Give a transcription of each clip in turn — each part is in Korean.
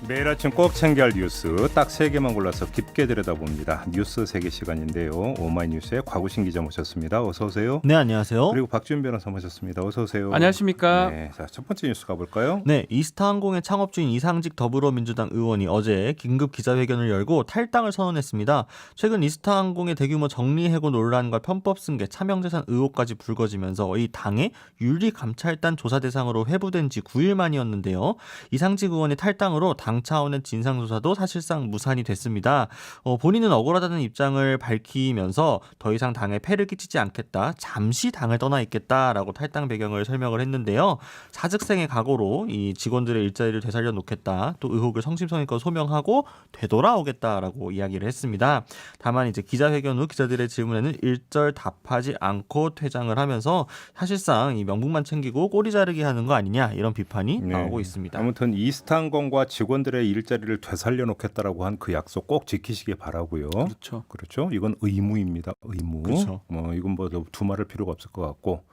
매일 아침 꼭 챙겨야 할 뉴스 딱 3개만 골라서 깊게 들여다봅니다. 뉴스 세계 시간인데요. 오마이뉴스의 곽우신 기자 모셨습니다. 어서 오세요. 네, 안녕하세요. 그리고 박지훈 변호사 모셨습니다. 어서 오세요. 안녕하십니까. 네, 자, 첫 번째 뉴스 가볼까요? 네, 이스타항공의 창업주인 이상직 더불어민주당 의원이 어제 긴급 기자회견을 열고 탈당을 선언했습니다. 최근 이스타항공의 대규모 정리해고 논란과 편법 승계, 차명재산 의혹까지 불거지면서 이 당의 윤리감찰단 조사 대상으로 회부된 지 9일 만이었는데요. 이상직 의원의 탈당으로 당 차원의 진상조사도 사실상 무산이 됐습니다. 본인은 억울하다는 입장을 밝히면서 더 이상 당에 폐를 끼치지 않겠다, 잠시 당을 떠나 있겠다라고 탈당 배경을 설명을 했는데요. 사직생의 각오로 이 직원들의 일자리를 되살려 놓겠다, 또 의혹을 성심성의껏 소명하고 되돌아오겠다라고 이야기를 했습니다. 다만 이제 기자회견 후 기자들의 질문에는 일절 답하지 않고 퇴장을 하면서 사실상 이 명분만 챙기고 꼬리 자르기 하는 거 아니냐, 이런 비판이 나오고 있습니다. 아무튼 이스타항공과 직원들의 일자리를 되살려 놓겠다라고 한 그 약속 꼭 지키시길 바라고요. 그렇죠. 그렇죠. 이건 의무입니다. 의무. 그렇죠. 이건 뭐 두말할 필요가 없을 것 같고,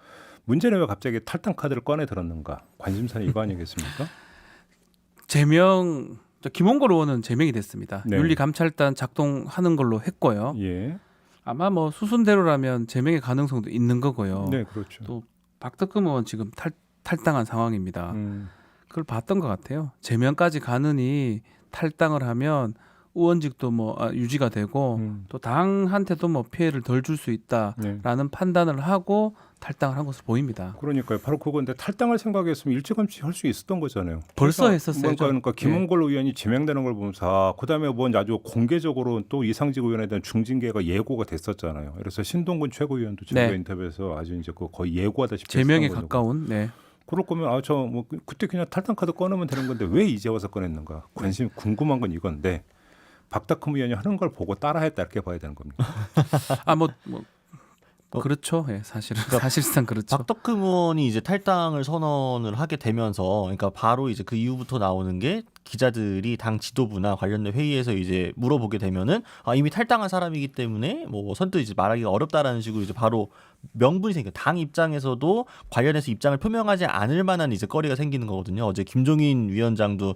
문제는 왜 갑자기 탈당 카드를 꺼내 들었는가? 관심사는 이거 아니겠습니까? 제명 김홍걸 의원은 제명이 됐습니다. 네. 윤리감찰단 작동하는 걸로 했고요. 예. 아마 뭐 수순대로라면 제명의 가능성도 있는 거고요. 네, 그렇죠. 또 박덕흠 의원 지금 탈당한 상황입니다. 그걸 봤던 것 같아요. 제명까지 가느니 탈당을 하면 의원직도 유지가 되고 또 당한테도 피해를 덜 줄 수 있다라는 네. 판단을 하고 탈당을 한 것으로 보입니다. 그러니까요. 바로 그건데 탈당할 생각이었으면 일찌감치 할 수 있었던 거잖아요. 벌써 했었어요. 그러니까 김홍걸 의원이 지명되는 걸 보면서 그다음에 아주 공개적으로 또 이상직 의원에 대한 중징계가 예고가 됐었잖아요. 그래서 신동근 최고위원도 제가 인터뷰에서 아주 이제 거의 예고하다시피 제명에 했던 거죠. 가까운. 네. 그럴 거면 그때 그냥 탈당 카드 꺼내면 되는 건데 왜 이제 와서 꺼냈는가? 관심 궁금한 건 이건데 박덕흠 의원이 하는 걸 보고 따라했다, 이렇게 봐야 되는 겁니까? 그렇죠. 예, 사실상 그렇죠. 박덕흠 의원이 이제 탈당을 선언을 하게 되면서, 그러니까 바로 이제 그 이후부터 나오는 게 기자들이 당 지도부나 관련된 회의에서 이제 물어보게 되면은 이미 탈당한 사람이기 때문에 선뜻 이제 말하기가 어렵다라는 식으로 이제 바로 명분이 생겨. 당 입장에서도 관련해서 입장을 표명하지 않을 만한 이제 거리가 생기는 거거든요. 어제 김종인 위원장도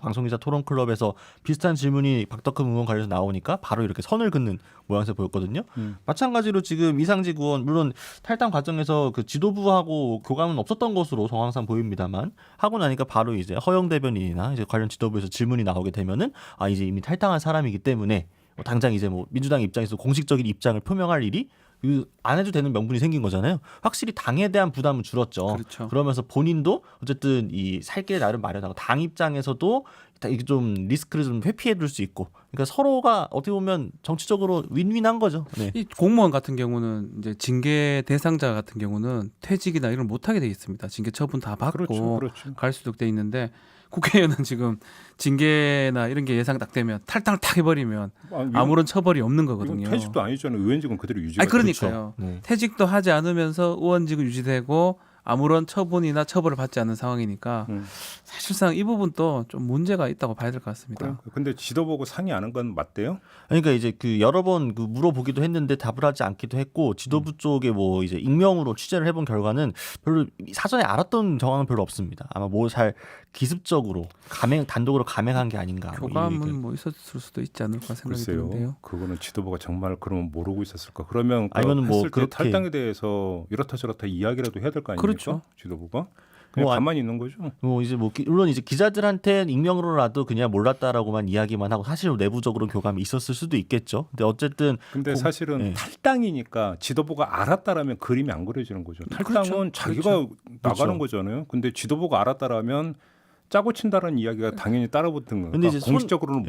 방송기자 토론 클럽에서 비슷한 질문이 박덕흠 의원 관련해서 나오니까 바로 이렇게 선을 긋는 모양새 보였거든요. 마찬가지로 지금 이상직 의원, 물론 탈당 과정에서 그 지도부하고 교감은 없었던 것으로 정황상 보입니다만, 하고 나니까 바로 이제 허영 대변인이나 이제 관련 지도부에서 질문이 나오게 되면은 이제 이미 탈당한 사람이기 때문에 당장 이제 민주당 입장에서 공식적인 입장을 표명할 일이 안 해도 되는 명분이 생긴 거잖아요. 확실히 당에 대한 부담은 줄었죠. 그렇죠. 그러면서 본인도 어쨌든 이 살 길 나름 마련하고, 당 입장에서도 이게 좀 리스크를 좀 회피해둘 수 있고, 그러니까 서로가 어떻게 보면 정치적으로 윈윈한 거죠. 네. 이 공무원 같은 경우는 이제 징계 대상자 같은 경우는 퇴직이나 이런 걸 못하게 돼 있습니다. 징계 처분 다 받고 그렇죠. 갈 수도 돼 있는데, 국회의원은 지금 징계나 이런 게 예상 딱 되면 탈당을 탁 해버리면 아무런 처벌이 없는 거거든요. 퇴직도 아니잖아요. 의원직은 그대로 유지가 그러니까요. 네. 퇴직도 하지 않으면서 의원직은 유지되고 아무런 처분이나 처벌을 받지 않는 상황이니까 사실상 이 부분도 좀 문제가 있다고 봐야 될 것 같습니다. 근데 지도보고 상의 안 한 건 맞대요? 그러니까 이제 여러 번 물어보기도 했는데 답을 하지 않기도 했고, 지도부 쪽에 이제 익명으로 취재를 해본 결과는 별로 사전에 알았던 정황은 별로 없습니다. 아마 잘 기습적으로 단독으로 감행한 게 아닌가. 교감은 있었을 수도 있지 않을까 생각이 드는데요. 그거는 지도부가 정말 그러면 모르고 있었을까? 그러면 아니면 했을 때 그렇게 탈당에 대해서 이렇다 저렇다 이야기라도 해야 될 거 아닙니까? 그렇죠. 지도부가 그냥 가만히 있는 거죠. 물론 이제 기자들한테 익명으로라도 그냥 몰랐다라고만 이야기만 하고, 사실 내부적으로 교감이 있었을 수도 있겠죠. 근데 어쨌든 사실은 탈당이니까 지도부가 알았다라면 그림이 안 그려지는 거죠. 탈당은 자기가 나가는 거잖아요. 근데 지도부가 알았다라면 짜고 친다는 이야기가 당연히 따라붙는 거예요. 그러니까 공식적으로는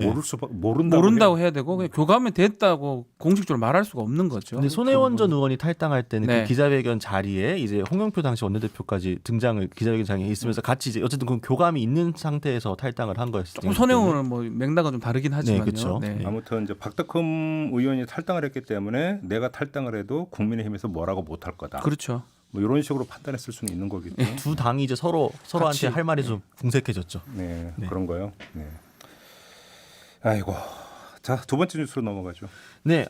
모른다고 해야 되고, 그냥 교감이 됐다고 공식적으로 말할 수가 없는 거죠. 근데 손혜원 전 의원이 탈당할 때는 그 기자회견 자리에 이제 홍영표 당시 원내대표까지 기자회견 장에 있으면서 같이 이제 어쨌든 그 교감이 있는 상태에서 탈당을 한 거였어요. 조금 손혜원은 맥락은 좀 다르긴 하지만요. 그렇죠. 아무튼 이제 박덕흠 의원이 탈당을 했기 때문에 내가 탈당을 해도 국민의힘에서 뭐라고 못할 거다. 그렇죠. 이런 식으로 판단했을 수는 있는 거겠죠. 두 당이 이제 서로한테 할 말이 좀 궁색해졌죠. 네, 그런 거요. 네. 아이고, 자, 두 번째 뉴스로 넘어가죠. 네,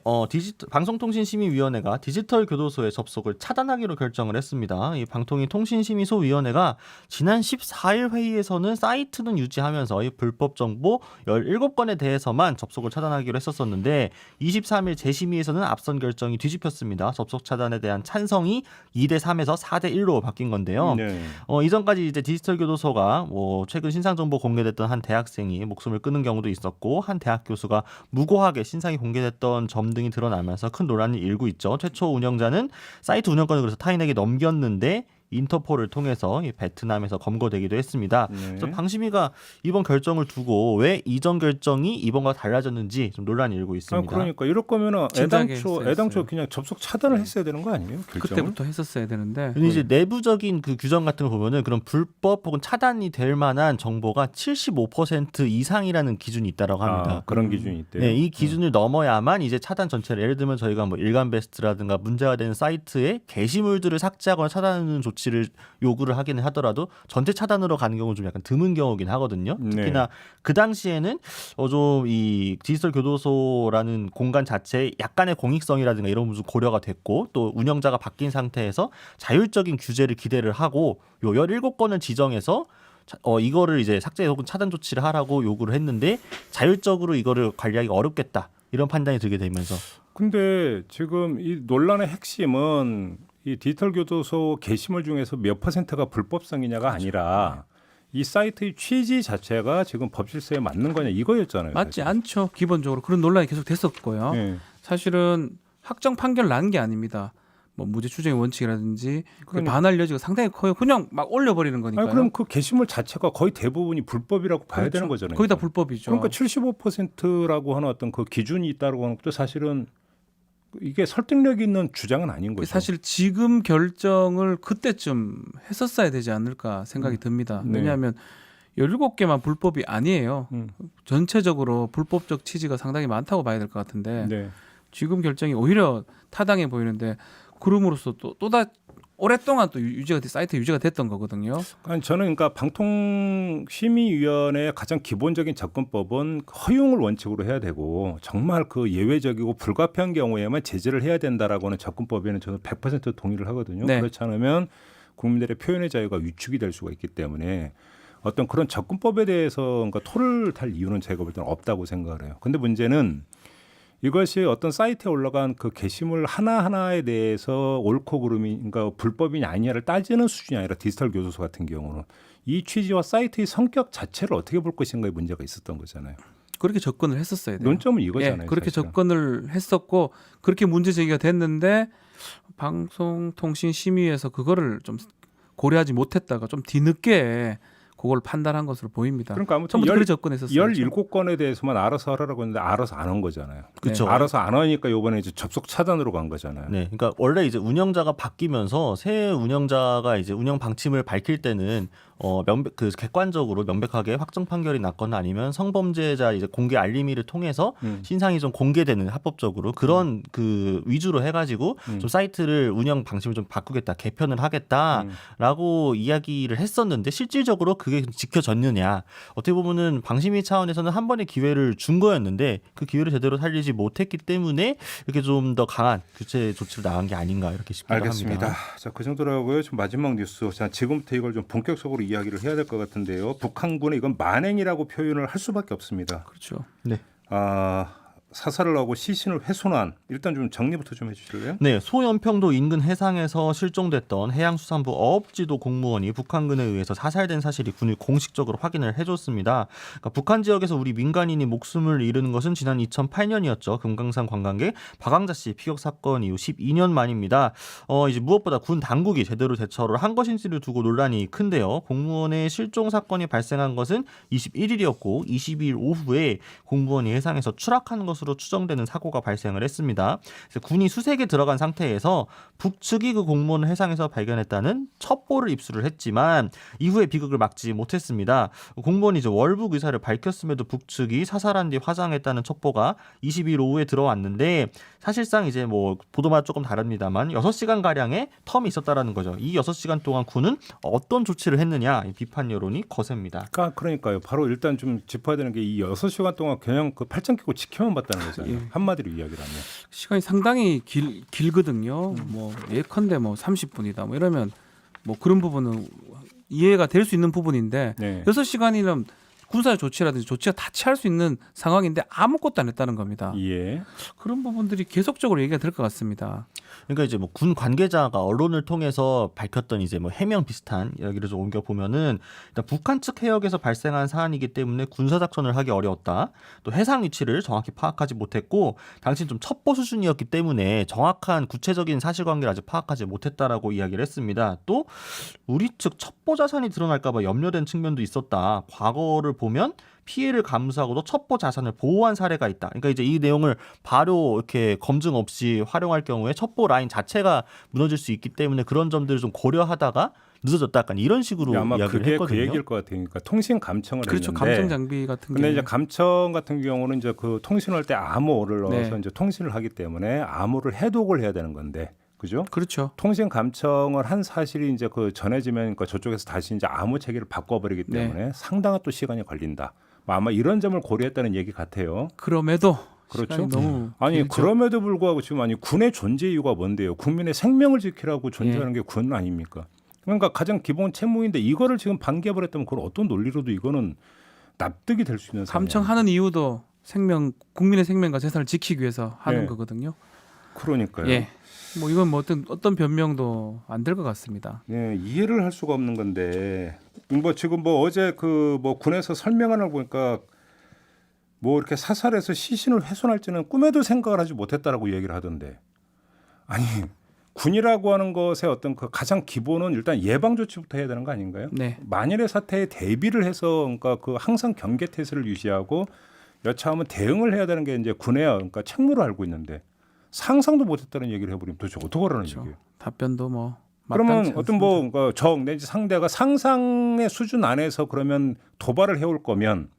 방송통신심의위원회가 디지털 교도소의 접속을 차단하기로 결정을 했습니다. 이 방통위통신심의소위원회가 지난 14일 회의에서는 사이트는 유지하면서 이 불법 정보 17건에 대해서만 접속을 차단하기로 했었었는데 23일 재심의에서는 앞선 결정이 뒤집혔습니다. 접속 차단에 대한 찬성이 2대 3에서 4대 1로 바뀐 건데요. 네. 이전까지 이제 디지털 교도소가 최근 신상 정보 공개됐던 한 대학생이 목숨을 끊은 경우도 있었고 한 대학 교수가 무고하게 신상이 공개됐던 점 등이 드러나면서 큰 논란이 일고 있죠. 최초 운영자는 사이트 운영권을 그래서 타인에게 넘겼는데 인터폴을 통해서 베트남에서 검거되기도 했습니다. 그래서 방심위가 이번 결정을 두고 왜 이전 결정이 이번과 달라졌는지 좀 논란이 일고 있습니다. 그러니까 이럴 거면은 애당초 그냥 접속 차단을 했어야 되는 거 아니에요? 결정을? 그때부터 했었어야 되는데. 근데 이제 내부적인 그 규정 같은 거 보면은 그런 불법 혹은 차단이 될 만한 정보가 75% 이상이라는 기준이 있다라고 합니다. 그런 기준이 있대요. 네, 이 기준을 넘어야만 이제 차단 전체를 예를 들면 저희가 뭐 일간베스트라든가 문제가 되는 사이트에 게시물들을 삭제하거나 차단하는 조치를 요구를 하기는 하더라도 전체 차단으로 가는 경우는 좀 약간 드문 경우긴 하거든요. 특히나 그 당시에는 좀 이 디지털 교도소라는 공간 자체에 약간의 공익성이라든가 이런 부분 고려가 됐고 또 운영자가 바뀐 상태에서 자율적인 규제를 기대를 하고 요 17건을 지정해서 이거를 이제 삭제 혹은 차단 조치를 하라고 요구를 했는데 자율적으로 이거를 관리하기가 어렵겠다 이런 판단이 들게 되면서 근데 지금 이 논란의 핵심은 이 디지털 교도소 게시물 중에서 몇 퍼센트가 불법성이냐가 아니라 이 사이트의 취지 자체가 지금 법질서에 맞는 거냐 이거였잖아요. 맞지 사실. 않죠. 기본적으로 그런 논란이 계속 됐었고요. 네. 사실은 확정 판결 난 게 아닙니다. 뭐 무죄 추정의 원칙이라든지 그러니까. 반할 여지가 상당히 커요. 그냥 막 올려버리는 거니까요. 그럼 그 게시물 자체가 거의 대부분이 불법이라고 봐야 되는 거잖아요. 거의 다 불법이죠. 그러니까 75%라고 하는 어떤 그 기준이 있다고 하는 것도 사실은 이게 설득력 있는 주장은 아닌 거죠. 사실 지금 결정을 그때쯤 했었어야 되지 않을까 생각이 듭니다. 네. 왜냐하면 17개만 불법이 아니에요. 전체적으로 불법적 취지가 상당히 많다고 봐야 될 것 같은데 네. 지금 결정이 오히려 타당해 보이는데 그럼으로써 또다 오랫동안 또 사이트 유지가 됐던 거거든요. 아니, 저는 그러니까 방통심의위원회의 가장 기본적인 접근법은 허용을 원칙으로 해야 되고 정말 그 예외적이고 불가피한 경우에만 제재를 해야 된다라고 하는 접근법에는 저는 100% 동의를 하거든요. 네. 그렇지 않으면 국민들의 표현의 자유가 위축이 될 수가 있기 때문에 어떤 그런 접근법에 대해서 그러니까 토를 달 이유는 제가 볼 때는 없다고 생각을 해요. 근데 문제는 이것이 어떤 사이트에 올라간 그 게시물 하나하나에 대해서 옳고 그름이 그러니까 불법이냐 아니냐를 따지는 수준이 아니라 디지털 교도소 같은 경우는 이 취지와 사이트의 성격 자체를 어떻게 볼 것인가에 문제가 있었던 거잖아요. 그렇게 접근을 했었어야 돼요. 논점은 이거잖아요. 예, 그렇게 사실은. 접근을 했었고 그렇게 문제 제기가 됐는데 방송통신심의에서 그거를 좀 고려하지 못했다가 좀 뒤늦게 그걸 판단한 것으로 보입니다. 그러니까 아무튼 처음부터 그렇게 접근했었어요. 17건에 대해서만 알아서 하라고 했는데 알아서 안 한 거잖아요. 그렇죠. 알아서 안 하니까 이번에 이제 접속 차단으로 간 거잖아요. 네, 그러니까 원래 이제 운영자가 바뀌면서 새 운영자가 이제 운영 방침을 밝힐 때는 그 객관적으로 명백하게 확정 판결이 났거나 아니면 성범죄자 이제 공개 알림이를 통해서 신상이 좀 공개되는 합법적으로 그런 그 위주로 해가지고 좀 사이트를 운영 방침을 좀 바꾸겠다, 개편을 하겠다라고 이야기를 했었는데 실질적으로 그게 지켜졌느냐? 어떻게 보면은 방심위 차원에서는 한 번의 기회를 준 거였는데 그 기회를 제대로 살리지 못했기 때문에 이렇게 좀 더 강한 규제 조치를 나간 게 아닌가 이렇게 싶기도 알겠습니다. 합니다. 자, 그 정도라고요. 좀 마지막 뉴스. 자, 지금부터 이걸 좀 본격적으로 이야기를 해야 될 것 같은데요. 북한군은 이건 만행이라고 표현을 할 수밖에 없습니다. 그렇죠. 네. 사살을 하고 시신을 훼손한 일단 좀 정리부터 좀 해주실래요? 네, 소연평도 인근 해상에서 실종됐던 해양수산부 어업지도 공무원이 북한군에 의해서 사살된 사실이 군이 공식적으로 확인을 해줬습니다. 그러니까 북한 지역에서 우리 민간인이 목숨을 잃은 것은 지난 2008년이었죠. 금강산 관광객 박광자 씨 피격 사건 이후 12년 만입니다. 이제 무엇보다 군 당국이 제대로 대처를 한 것인지를 두고 논란이 큰데요. 공무원의 실종 사건이 발생한 것은 21일이었고 22일 오후에 공무원이 해상에서 추락한 것으로 것으로 추정되는 사고가 발생을 했습니다. 그래서 군이 수색에 들어간 상태에서 북측이 그 공무원을 해상에서 발견했다는 첩보를 입수를 했지만 이후에 비극을 막지 못했습니다. 공무원이 이제 월북 의사를 밝혔음에도 북측이 사살한 뒤 화장했다는 첩보가 20일 오후에 들어왔는데 사실상 이제 뭐 보도마다 조금 다릅니다만 6시간 가량의 텀이 있었다라는 거죠. 이 6시간 동안 군은 어떤 조치를 했느냐 이 비판 여론이 거셉니다. 그러니까요. 바로 일단 좀 짚어야 되는 게 이 6시간 동안 그냥 그 팔짱 끼고 지켜만 봤다는 거잖아요. 한마디로 이야기를 하면. 시간이 상당히 길거든요. 뭐 예컨대 뭐 30분이다. 뭐 이러면 뭐 그런 부분은 이해가 될 수 있는 부분인데 네. 6시간이면 군사 조치라든지 조치가 다 취할 수 있는 상황인데 아무것도 안 했다는 겁니다. 예. 그런 부분들이 계속적으로 얘기가 될 것 같습니다. 그러니까 이제 뭐 군 관계자가 언론을 통해서 밝혔던 이제 뭐 해명 비슷한 이야기를 좀 옮겨 보면은 일단 북한 측 해역에서 발생한 사안이기 때문에 군사 작전을 하기 어려웠다. 또 해상 위치를 정확히 파악하지 못했고 당시 좀 첩보 수준이었기 때문에 정확한 구체적인 사실관계를 아직 파악하지 못했다라고 이야기를 했습니다. 또 우리 측 첩보 자산이 드러날까봐 염려된 측면도 있었다. 과거를 보면 피해를 감수하고도 첩보 자산을 보호한 사례가 있다. 그러니까 이제 이 내용을 바로 이렇게 검증 없이 활용할 경우에 첩보 라인 자체가 무너질 수 있기 때문에 그런 점들을 좀 고려하다가 늦어졌다. 약간 이런 식으로 아마 이야기를 그게 했거든요. 그 얘기일 것 같아요. 그러니까 통신 감청을 그렇죠. 했는데. 감청 장비 같은 근데 경우. 이제 감청 같은 경우는 이제 그 통신할 때 암호를 넣어서 네. 이제 통신을 하기 때문에 암호를 해독을 해야 되는 건데. 그죠? 그렇죠. 통신 감청을 한 사실이 이제 그 전해지면 그러니까 저쪽에서 다시 이제 암호 체계를 바꿔버리기 때문에 상당한 또 시간이 걸린다. 아마 이런 점을 고려했다는 얘기 같아요. 그럼에도 그렇죠. 시간이 너무 아니 길죠. 그럼에도 불구하고 지금 아니 군의 존재 이유가 뭔데요? 국민의 생명을 지키라고 존재하는 게 군 아닙니까? 그러니까 가장 기본 책무인데 이거를 지금 방기해버렸다면 그걸 어떤 논리로도 이거는 납득이 될 수 있는 상황이에요. 감청하는 이유도 국민의 생명과 재산을 지키기 위해서 하는 네. 거거든요. 그러니까요. 예. 뭐 이건 뭐 어떤 변명도 안 될 것 같습니다. 네, 이해를 할 수가 없는 건데 뭐 지금 뭐 어제 그 뭐 군에서 설명하는 걸 보니까 뭐 이렇게 사살해서 시신을 훼손할지는 꿈에도 생각을 하지 못했다라고 얘기를 하던데 아니 군이라고 하는 것의 어떤 그 가장 기본은 일단 예방 조치부터 해야 되는 거 아닌가요? 네. 만일의 사태에 대비를 해서 그러니까 그 항상 경계 태세를 유지하고 여차하면 대응을 해야 되는 게 이제 군의 그러니까 책무로 알고 있는데 상상도 못했다는 얘기를 해버리면 도대체 어떡하라는 그렇죠. 얘기예요? 답변도 뭐 그러면 마땅치 어떤 뭐 그러니까 적 내지 상대가 상상의 수준 안에서 그러면 도발을 해올 거면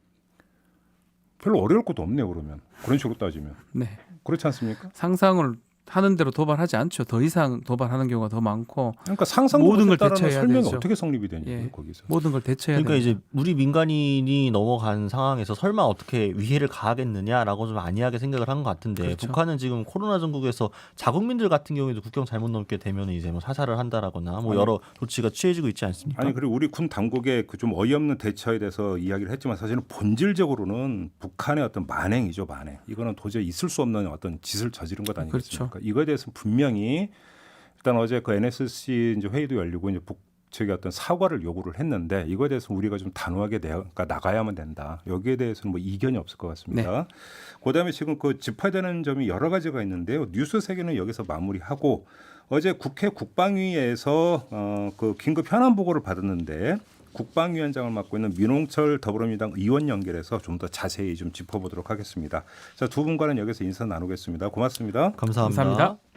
별로 어려울 것도 없네요. 그러면 그런 식으로 따지면 네. 그렇지 않습니까? 상상을 하는 대로 도발하지 않죠. 더 이상 도발하는 경우가 더 많고 그러니까 상상도 모든 걸 못했다라는 대처해야 설명이 되죠. 어떻게 성립이 되냐고요. 예. 거기서. 모든 걸 대처해야 그러니까 됩니다. 이제 우리 민간인이 넘어간 상황에서 설마 어떻게 위해를 가하겠느냐라고 좀 안이하게 생각을 한 것 같은데 그렇죠. 북한은 지금 코로나 전국에서 자국민들 같은 경우에도 국경 잘못 넘게 되면 이제 뭐 사살을 한다라거나 뭐 여러 조치가 취해지고 있지 않습니까? 아니 그리고 우리 군 당국의 그 좀 어이없는 대처에 대해서 이야기를 했지만 사실은 본질적으로는 북한의 어떤 만행이죠. 만행. 이거는 도저히 있을 수 없는 어떤 짓을 저지른 것 아니겠습니까? 그렇죠. 이거에 대해서는 분명히 일단 어제 그 NSC 이제 회의도 열리고 이제 북측의 어떤 사과를 요구를 했는데 이거에 대해서 우리가 좀 단호하게 그러니까 나가야만 된다. 여기에 대해서는 뭐 이견이 없을 것 같습니다. 그다음에 지금 그 짚어야 되는 점이 여러 가지가 있는데요. 뉴스 세계는 여기서 마무리하고 어제 국회 국방위에서 그 긴급 현안 보고를 받았는데 국방위원장을 맡고 있는 민홍철 더불어민주당 의원 연결해서 좀 더 자세히 좀 짚어보도록 하겠습니다. 자, 두 분과는 여기서 인사 나누겠습니다. 고맙습니다. 감사합니다. 감사합니다.